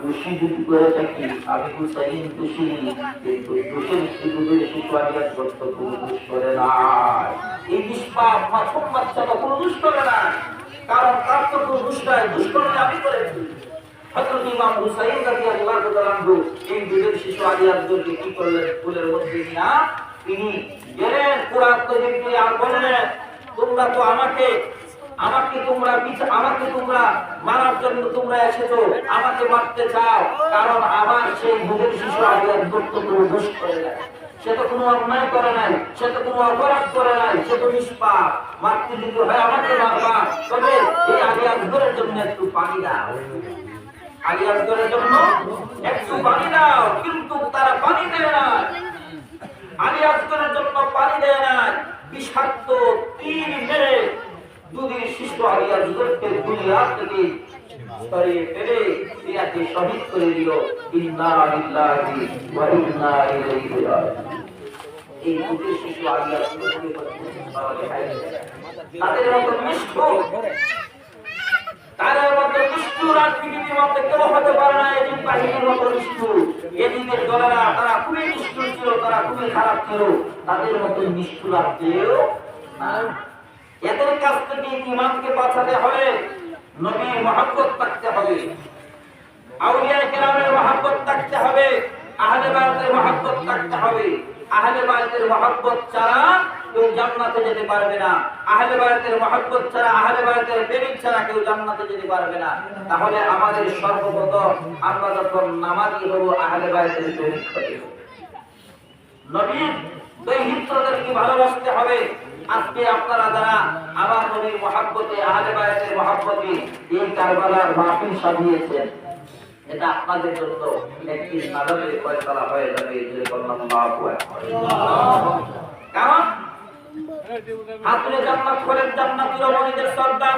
দোষী যদি করে থাকি আমি হুসাইন দোষী, কিন্তু দোষের সুযোগের সুপারিশ করতে কোনো দোষ করে না। এই নিষ্পাপ মাসুম বাচ্চাটা কোনো দোষ করে না, কারণ তার তো কোনো দোষ নাই, দোষ করলে আমি করেছি। হযরত ইমাম হুসাইন রাদিয়াল্লাহু তাআলা আনহু এই দুধের শিশু আলী আব্দুলকে কি করলেন, ফুলের মধ্যে নিয়ে তিনি গেলেন কুরআন শরীফ দিয়ে আর বললেন, তোমরা তো আমাকে তোমরা মারার জন্য তোমরা এসেছো, আমাকে মারতে চাও, কারণ আমার সেই দুধের শিশু আলী আব্দুল তো কোনো দোষ করে নাই, সে তো কোনো অন্যায় করে নাই, সে তো কোনো অপরাধ করে নাই, সে তো নিষ্পাপ। মারতে দিতে হয় আমাকে মারবা, তবে এই আলী আব্দুলের জন্য একটু পানি দাও, আলী আব্দুলের জন্য একটু পানি দাও। কিন্তু তারা পানি দেয় না, আলী আব্দুলের জন্য পানি দেয় না, বিষাক্ত তীর মেরে দুধের শিশু আলী আব্দুলকে দুনিয়া থেকে সরিয়ে ফেলে তাকে শহীদ করে দিল। ইন্না লিল্লাহি ওয়া ইন্না ইলাইহি রাজিউন। এই দুধের শিশু আলী আব্দুলকে তাদের মতো নিষ্ঠুর, তাদের মতো নিষ্ঠুর আর পৃথিবীর মধ্যে কেউ হতে পারে না। এদিন বাহিনীর মতো নিষ্ঠুর, এদিনের দলেরা তারা খুবই নিষ্ঠুর ছিল, তারা খুবই খারাপ ছিল, তাদের মতো নিষ্ঠুর আর কেউ না। এদের কাছ থেকে ইমানকে বাঁচাতে হবে, নবীর মহব্বত থাকতে হবে, আউলিয়া কেরামের মহব্বত থাকতে হবে, আহলে বায়তের মহব্বত থাকতে হবে। আহলে বায়তের মহব্বত ছাড়া কেউ জান্নাতে যেতে পারবে না, আহলে বায়তের মহব্বত ছাড়া, আহলে বায়তের প্রেমিক ছাড়া কেউ জান্নাতে যেতে পারবে না। তাহলে আমাদের সর্বপ্রথম আমরা যখন নামাজি হব আহলে বায়তের প্রেমিক হতে হবে, নবীর দৈহিত্রদেরকে ভালোবাসতে হবে। আজকে আপনারা যারা আমার নবীর মহব্বতে, আহলে বায়তের মহব্বতে এই কারবালার মাহফিল সাজিয়েছেন, এটা আপনাদের জন্য একটি নাজাতের ফয়সালা হয়ে যাবে। কারণ হাতুরে জান্নাত করেন জান্নাতীয় রমণীদের সর্দার।